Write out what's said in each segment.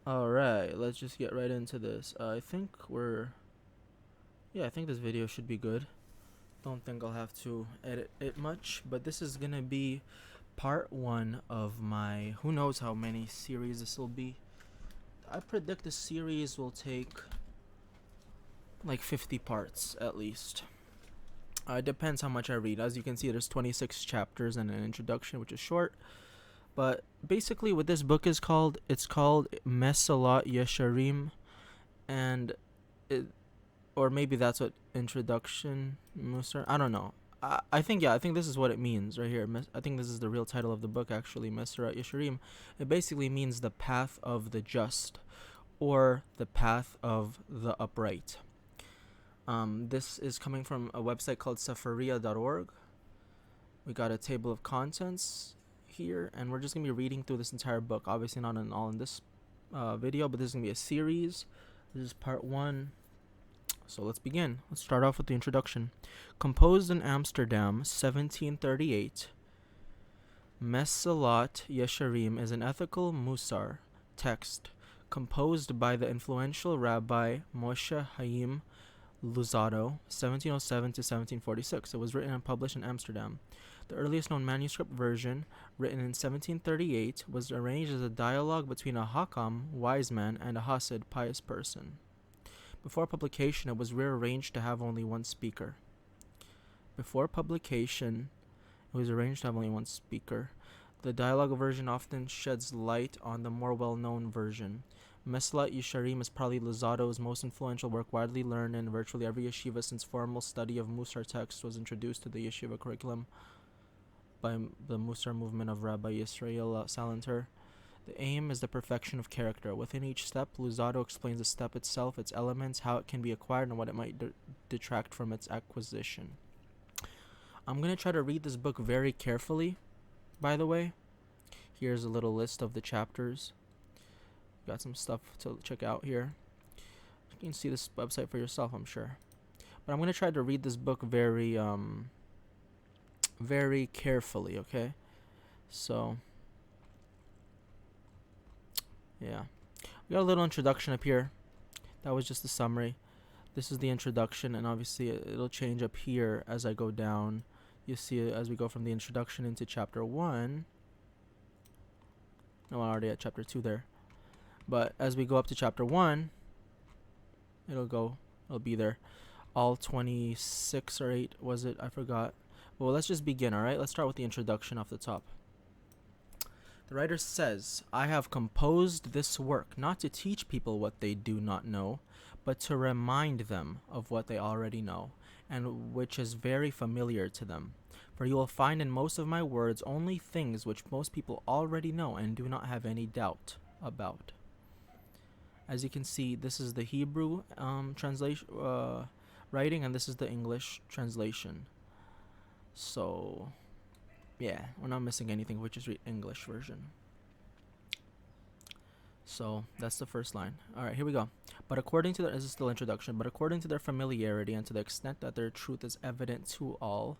Alright, let's just get right into this. I think I think this video should be good. Don't think I'll have to edit it much, but this is gonna be part one of my who knows how many series this will be. I predict the series will take like 50 parts at least. It depends how much I read. As you can see, there's 26 chapters and an introduction, which is short. But basically, what this book is called, it's called Mesalat Yesharim, and it, or maybe that's what introduction Musar. I don't know. I think I think this is what it means right here. I think this is the real title of the book actually. Mesalat Yesharim. It basically means the path of the just, or the path of the upright. This is coming from a website called Safaria.org. We got a table of contents here, and we're just gonna be reading through this entire book. Obviously, not all in this video, but this is gonna be a series. This is part one. So let's begin. Let's start off with the introduction. Composed in Amsterdam, 1738, Mesalat Yesharim is an ethical musar text composed by the influential Rabbi Moshe Chaim Luzzatto, 1707 to 1746. It was written and published in Amsterdam. The earliest known manuscript version, written in 1738, was arranged as a dialogue between a Hakam, wise man, and a Hasid, pious person. Before publication, it was rearranged to have only one speaker. The dialogue version often sheds light on the more well-known version. Mesalat Yesharim is probably Luzzatto's most influential work, widely learned in virtually every yeshiva since formal study of Musar text was introduced to the yeshiva curriculum by the Musar movement of Rabbi Yisrael Salanter. The aim is the perfection of character. Within each step, Luzzatto explains the step itself, its elements, how it can be acquired, and what it might detract from its acquisition. I'm going to try to read this book very carefully, by the way. Here's a little list of the chapters. Got some stuff to check out here. You can see this website for yourself, I'm sure. But I'm going to try to read this book very carefully, okay? So, yeah. We got a little introduction up here. That was just the summary. This is the introduction, and obviously it'll change up here as I go down. You'll see it as we go from the introduction into chapter 1. No, I'm already at chapter 2 there. But as we go up to chapter 1, it'll be there. All 26 or 8, was it? I forgot. Well, let's just begin, alright? Let's start with the introduction off the top. The writer says, I have composed this work not to teach people what they do not know, but to remind them of what they already know, and which is very familiar to them. For you will find in most of my words only things which most people already know and do not have any doubt about. As you can see, this is the Hebrew translation writing, and this is the English translation. So, yeah, we're not missing anything, which is the English version. So that's the first line. All right, here we go. But according to this is still introduction. But according to their familiarity and to the extent that their truth is evident to all,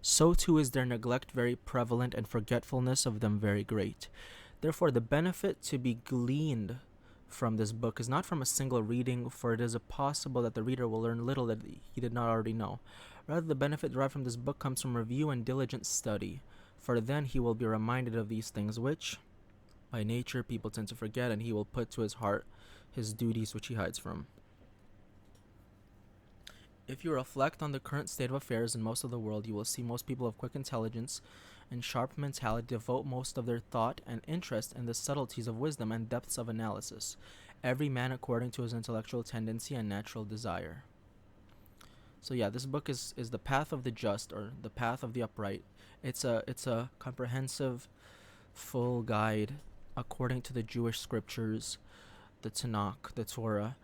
so too is their neglect very prevalent and forgetfulness of them very great. Therefore, the benefit to be gleaned from this book is not from a single reading, for it is possible that the reader will learn little that he did not already know. Rather, the benefit derived from this book comes from review and diligent study, for then he will be reminded of these things which, by nature, people tend to forget, and he will put to his heart his duties which he hides from. If you reflect on the current state of affairs in most of the world, you will see most people of quick intelligence and sharp mentality devote most of their thought and interest in the subtleties of wisdom and depths of analysis, every man according to his intellectual tendency and natural desire. So yeah, this book is the path of the just, or the path of the upright. It's a comprehensive, full guide according to the Jewish scriptures, the Tanakh, the Torah,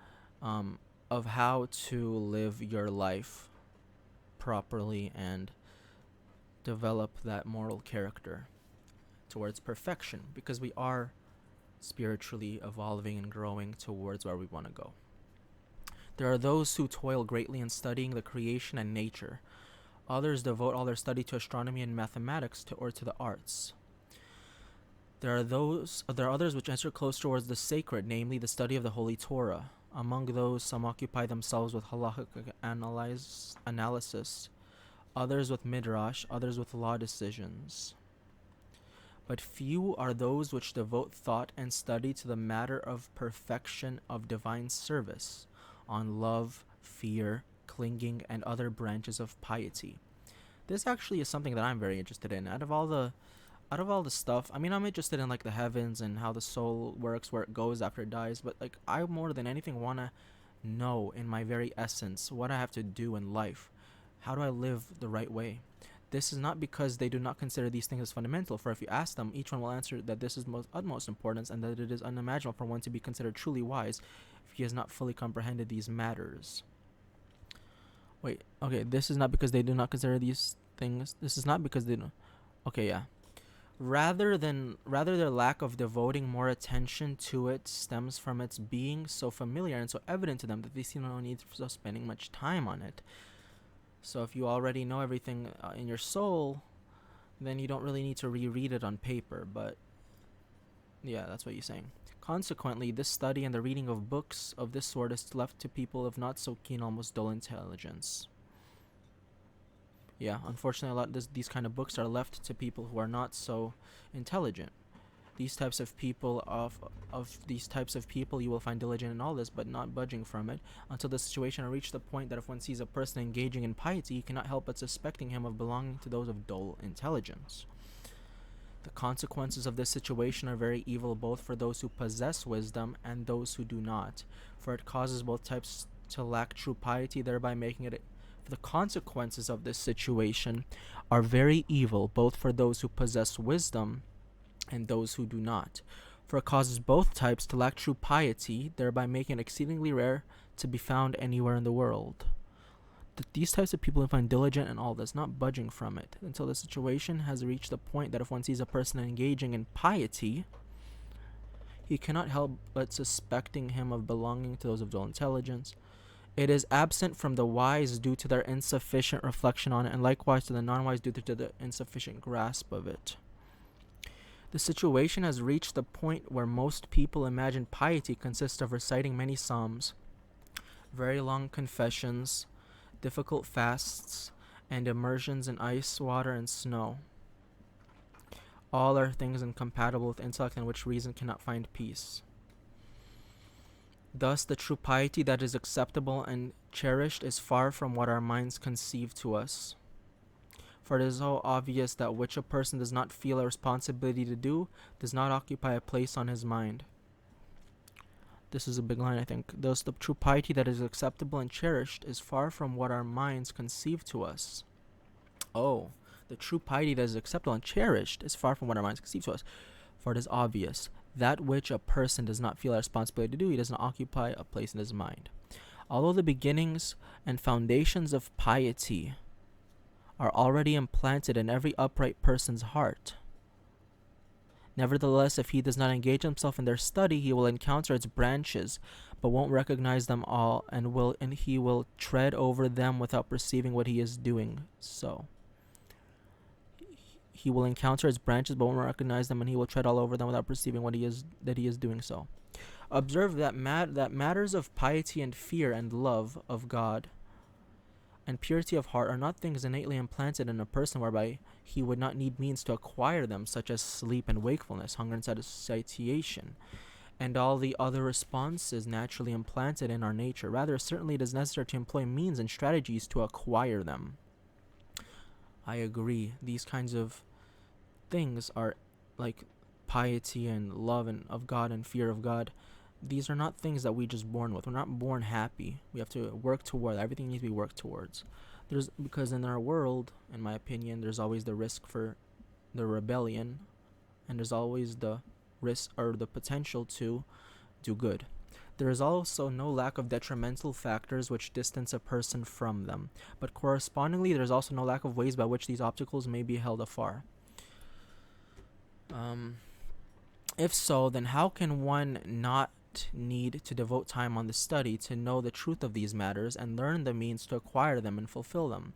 of how to live your life properly and develop that moral character towards perfection, because we are spiritually evolving and growing towards where we want to go. There are those who toil greatly in studying the creation and nature Others devote all their study to astronomy and mathematics or to the arts. There are others which enter close towards the sacred, namely the study of the Holy Torah. Among those, some occupy themselves with halachic analysis, others with midrash, others with law decisions. But few are those which devote thought and study to the matter of perfection of divine service, on love, fear, clinging, and other branches of piety. This actually is something that I'm very interested in. Out of all the stuff, I mean, I'm interested in like the heavens and how the soul works, where it goes after it dies, but like I more than anything want to know in my very essence what I have to do in life. How do I live the right way? This is not because they do not consider these things as fundamental, for if you ask them, each one will answer that this is utmost importance and that it is unimaginable for one to be considered truly wise if he has not fully comprehended these matters. Wait, okay, this is not because they do not consider these things. This is not because they don't. Okay, yeah. Rather their lack of devoting more attention to it stems from its being so familiar and so evident to them that they see no need for spending much time on it. So if you already know everything in your soul, then you don't really need to reread it on paper. But yeah, that's what you're saying. Consequently, this study and the reading of books of this sort is left to people of not so keen, almost dull intelligence. Yeah, unfortunately, these kind of books are left to people who are not so intelligent. These types of people you will find diligent in all this, but not budging from it, until the situation will reach the point that if one sees a person engaging in piety, he cannot help but suspecting him of belonging to those of dull intelligence. The consequences of this situation are very evil both for those who possess wisdom and those who do not, for it causes both types to lack true piety, thereby making it. The consequences of this situation are very evil both for those who possess wisdom and those who do not, for it causes both types to lack true piety, thereby making it exceedingly rare to be found anywhere in the world. These types of people find diligent in all this, not budging from it, until the situation has reached the point that if one sees a person engaging in piety, he cannot help but suspecting him of belonging to those of dull intelligence. It is absent from the wise due to their insufficient reflection on it, and likewise to the non-wise due to the insufficient grasp of it. The situation has reached the point where most people imagine piety consists of reciting many psalms, very long confessions, difficult fasts, and immersions in ice, water, and snow. All are things incompatible with intellect in which reason cannot find peace. Thus, the true piety that is acceptable and cherished is far from what our minds conceive to us. For it is so obvious that which a person does not feel a responsibility to do does not occupy a place on his mind. This is a big line, I think. Thus, the true piety that is acceptable and cherished is far from what our minds conceive to us. Oh, the true piety that is acceptable and cherished is far from what our minds conceive to us. For it is obvious that which a person does not feel a responsibility to do, he does not occupy a place in his mind. Although the beginnings and foundations of piety are already implanted in every upright person's heart, nevertheless, if he does not engage himself in their study, he will encounter its branches, but won't recognize them all, and he will tread over them without perceiving what he is doing so. He will encounter its branches, but won't recognize them, and he will tread all over them without perceiving what he is doing so. Observe that matters of piety and fear and love of God and purity of heart are not things innately implanted in a person whereby he would not need means to acquire them, such as sleep and wakefulness, hunger and satiation, and all the other responses naturally implanted in our nature. Rather, certainly it is necessary to employ means and strategies to acquire them. I agree. These kinds of things are like piety and love and of God and fear of God. These are not things that we just born with. We're not born happy. We have to work toward. Everything needs to be worked towards. Because in our world, in my opinion, there's always the risk for the rebellion, and there's always the risk or the potential to do good. There is also no lack of detrimental factors which distance a person from them, but correspondingly, there is also no lack of ways by which these obstacles may be held afar. If so, then how can one not need to devote time on the study to know the truth of these matters and learn the means to acquire them and fulfill them?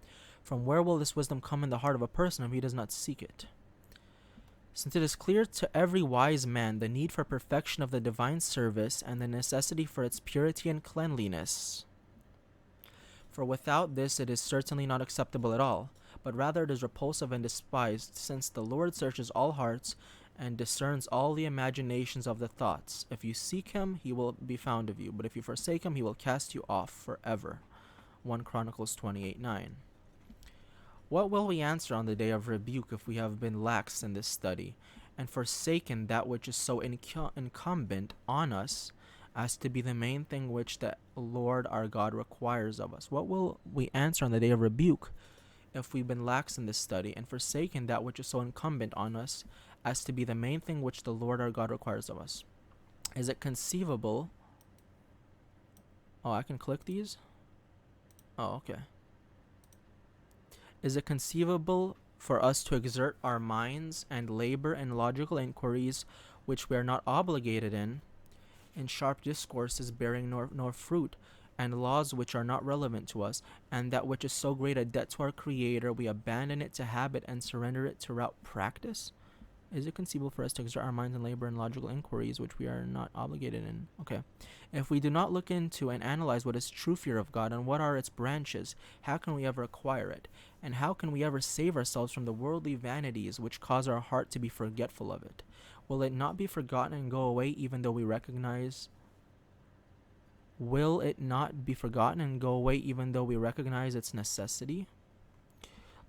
From where will this wisdom come in the heart of a person if he does not seek it? Since it is clear to every wise man the need for perfection of the divine service and the necessity for its purity and cleanliness. For without this it is certainly not acceptable at all, but rather it is repulsive and despised, since the Lord searches all hearts and discerns all the imaginations of the thoughts. If you seek him, he will be found of you, but if you forsake him, he will cast you off forever. 1 Chronicles 28:9. What will we answer on the day of rebuke if we have been lax in this study, and forsaken that which is so incumbent on us as to be the main thing which the Lord our God requires of us? What will we answer on the day of rebuke if we've been lax in this study, and forsaken that which is so incumbent on us as to be the main thing which the Lord our God requires of us? Is it conceivable? Oh, I can click these? Oh, okay. Is it conceivable for us to exert our minds and labor in logical inquiries which we are not obligated in sharp discourses bearing nor fruit, and laws which are not relevant to us, and that which is so great a debt to our Creator, we abandon it to habit and surrender it to rote practice? Is it conceivable for us to exert our minds and labor in logical inquiries which we are not obligated in? Okay. If we do not look into and analyze what is true fear of God and what are its branches, how can we ever acquire it? And how can we ever save ourselves from the worldly vanities which cause our heart to be forgetful of it? Will it not be forgotten and go away even though we recognize? Will it not be forgotten and go away even though we recognize its necessity?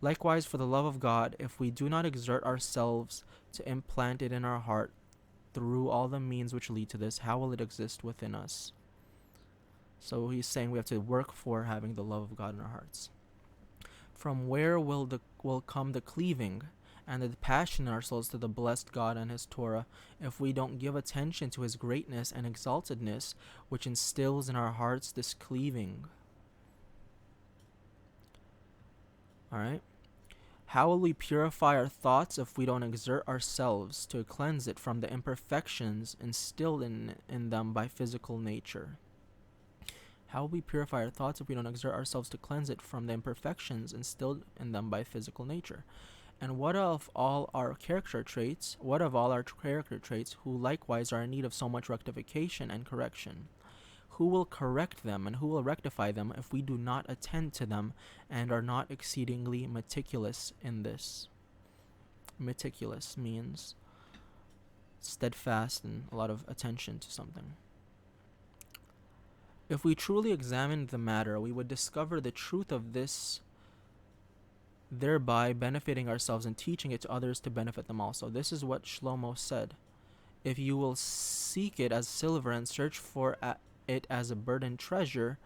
Likewise, for the love of God, if we do not exert ourselves to implant it in our heart through all the means which lead to this, how will it exist within us? So he's saying we have to work for having the love of God in our hearts. From where will come the cleaving and the passion in our souls to the blessed God and his Torah if we don't give attention to his greatness and exaltedness, which instills in our hearts this cleaving? Alright? How will we purify our thoughts if we don't exert ourselves to cleanse it from the imperfections instilled in them by physical nature? How will we purify our thoughts if we don't exert ourselves to cleanse it from the imperfections instilled in them by physical nature? And what of all our character traits? What of all our character traits who likewise are in need of so much rectification and correction? Who will correct them and who will rectify them if we do not attend to them and are not exceedingly meticulous in this? Meticulous means steadfast and a lot of attention to something. If we truly examined the matter, we would discover the truth of this, thereby benefiting ourselves and teaching it to others to benefit them also. This is what Shlomo said. If you will seek it as silver and search for it as a burdened treasure,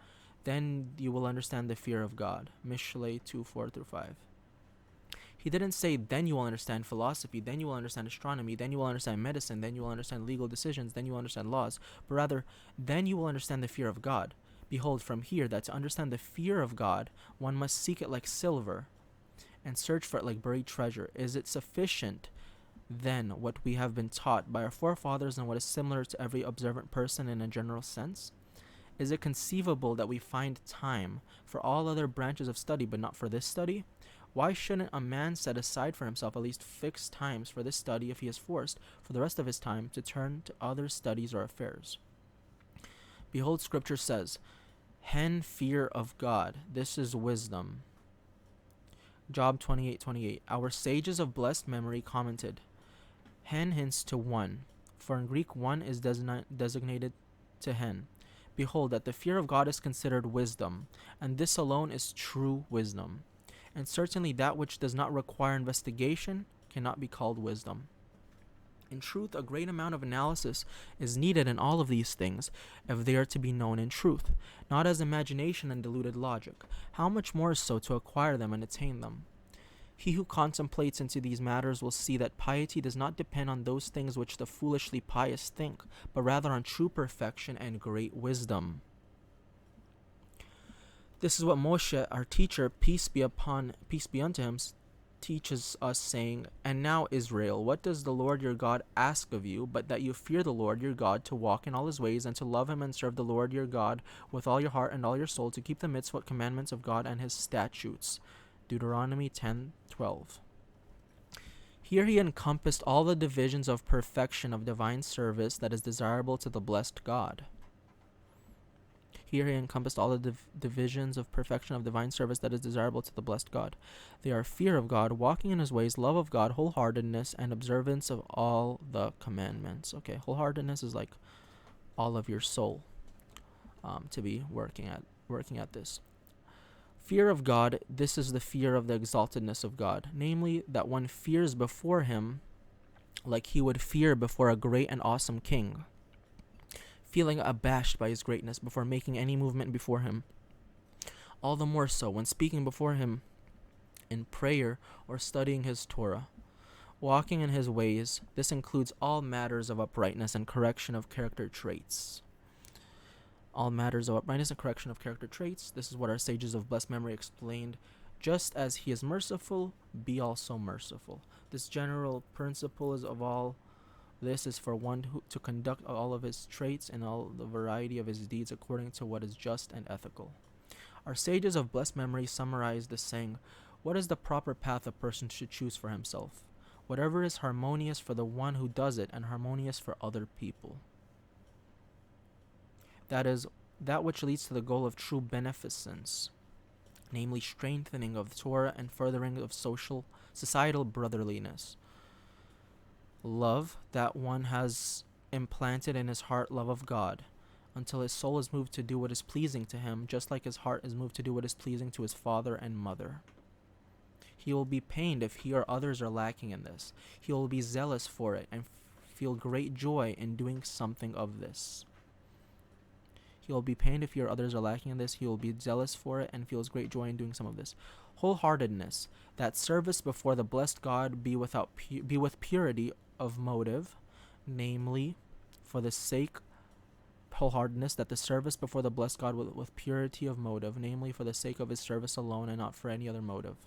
then you will understand the fear of God. Mishlei 2:4-5. He didn't say, then you will understand philosophy, then you will understand astronomy, then you will understand medicine, then you will understand legal decisions, then you will understand laws, but rather, then you will understand the fear of God. Behold, from here, that to understand the fear of God, one must seek it like silver and search for it like buried treasure. Is it sufficient, then, what we have been taught by our forefathers and what is similar to every observant person in a general sense? Is it conceivable that we find time for all other branches of study but not for this study? Why shouldn't a man set aside for himself at least fixed times for this study if he is forced, for the rest of his time, to turn to other studies or affairs? Behold, Scripture says, hen fear of God, this is wisdom. Job 28:28. Our sages of blessed memory commented, hen hints to one, for in Greek one is designated to hen. Behold, that the fear of God is considered wisdom, and this alone is true wisdom. And certainly that which does not require investigation cannot be called wisdom. In truth, a great amount of analysis is needed in all of these things if they are to be known in truth, not as imagination and deluded logic. How much more so to acquire them and attain them? He who contemplates into these matters will see that piety does not depend on those things which the foolishly pious think, but rather on true perfection and great wisdom. This is what Moshe, our teacher, peace be unto him, teaches us, saying, and now, Israel, what does the Lord your God ask of you, but that you fear the Lord your God, to walk in all his ways, and to love him and serve the Lord your God with all your heart and all your soul, to keep the mitzvot commandments of God and his statutes. Deuteronomy 10:12. Here he encompassed all the divisions of perfection of divine service that is desirable to the blessed God. Here he encompassed all the divisions of perfection of divine service that is desirable to the blessed God. They are fear of God, walking in his ways, love of God, wholeheartedness, and observance of all the commandments. Okay, wholeheartedness is like all of your soul, to be working at this. Fear of God, this is the fear of the exaltedness of God, namely that one fears before him like he would fear before a great and awesome king, feeling abashed by his greatness before making any movement before him. All the more so when speaking before him in prayer or studying his Torah. Walking in his ways, this includes all matters of uprightness and correction of character traits. All matters of uprightness and correction of character traits. This is what our sages of blessed memory explained. Just as he is merciful, be also merciful. This general principle is of all this is for one to conduct all of his traits and all the variety of his deeds according to what is just and ethical. Our sages of blessed memory summarize this saying, what is the proper path a person should choose for himself? Whatever is harmonious for the one who does it and harmonious for other people. That is that which leads to the goal of true beneficence, namely strengthening of Torah and furthering of societal brotherliness. Love, that one has implanted in his heart love of God, until his soul is moved to do what is pleasing to him, just like his heart is moved to do what is pleasing to his father and mother. He will be pained if he or others are lacking in this. He will be zealous for it and feel great joy in doing something of this. He will be pained if he or others are lacking in this. He will be zealous for it and feels great joy in doing some of this. Wholeheartedness, that service before the blessed God be with purity of motive, namely, for the sake wholeheartedness, that the service before the blessed God with purity of motive, namely for the sake of his service alone and not for any other motive.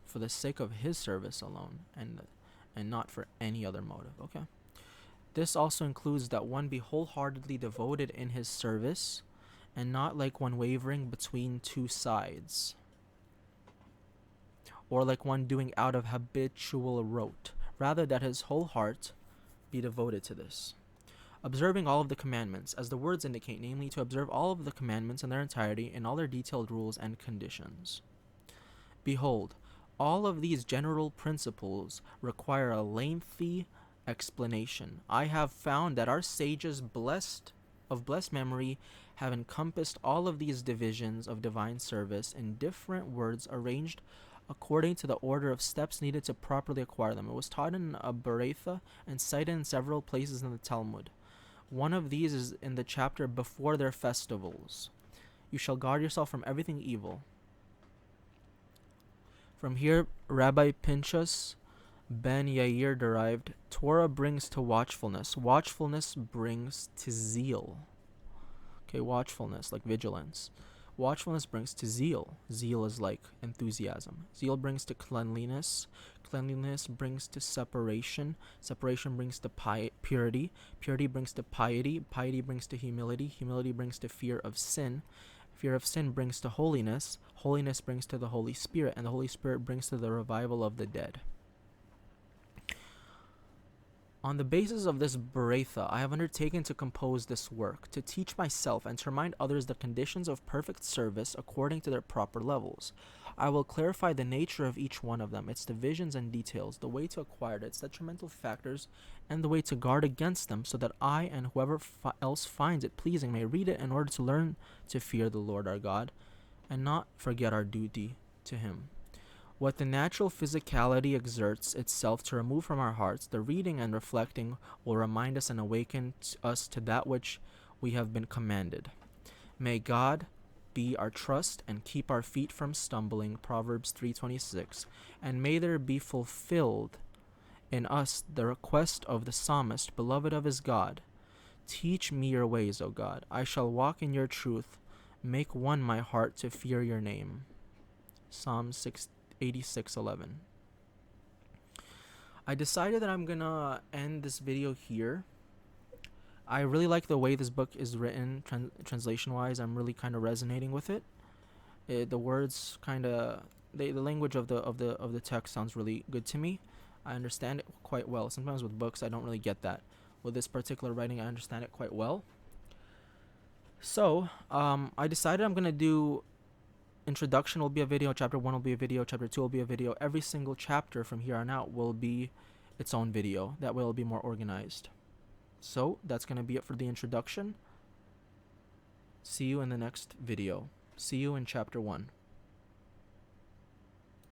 For the sake of his service alone and not for any other motive. Okay. This also includes that one be wholeheartedly devoted in his service and not like one wavering between two sides, or like one doing out of habitual rote, rather that his whole heart be devoted to this. Observing all of the commandments, as the words indicate, namely to observe all of the commandments in their entirety in all their detailed rules and conditions. Behold, all of these general principles require a lengthy explanation. I have found that our sages of blessed memory have encompassed all of these divisions of divine service in different words arranged according to the order of steps needed to properly acquire them. It was taught in a Bereitha and cited in several places in the Talmud. One of these is in the chapter before their festivals. You shall guard yourself from everything evil. From here, Rabbi Pinchas Ben Yair derived, Torah brings to watchfulness. Watchfulness brings to zeal. Okay, watchfulness, like vigilance. Watchfulness brings to zeal. Zeal is like enthusiasm. Zeal brings to cleanliness. Cleanliness brings to separation. Separation brings to purity. Purity brings to piety. Piety brings to humility. Humility brings to fear of sin. Fear of sin brings to holiness. Holiness brings to the Holy Spirit. And the Holy Spirit brings to the revival of the dead. On the basis of this Bereitha, I have undertaken to compose this work, to teach myself and to remind others the conditions of perfect service according to their proper levels. I will clarify the nature of each one of them, its divisions and details, the way to acquire it, its detrimental factors, and the way to guard against them, so that I and whoever else finds it pleasing may read it in order to learn to fear the Lord our God, and not forget our duty to him. What the natural physicality exerts itself to remove from our hearts, the reading and reflecting will remind us and awaken us to that which we have been commanded. May God be our trust and keep our feet from stumbling, Proverbs 3:26, and may there be fulfilled in us the request of the psalmist, beloved of his God. Teach me your ways, O God. I shall walk in your truth. Make one my heart to fear your name. Psalm 86:11. I decided that I'm gonna end this video here. I really like the way this book is written, translation-wise. I'm really kind of resonating with it. The words kind of, the language of the text sounds really good to me. I understand it quite well. Sometimes with books I don't really get that. With this particular writing, I understand it quite well. So I decided I'm gonna do introduction will be a video, chapter 1 will be a video, chapter 2 will be a video. Every single chapter from here on out will be its own video. That way it'll be more organized. So that's gonna be it for the introduction. See you in the next video. See you in chapter 1.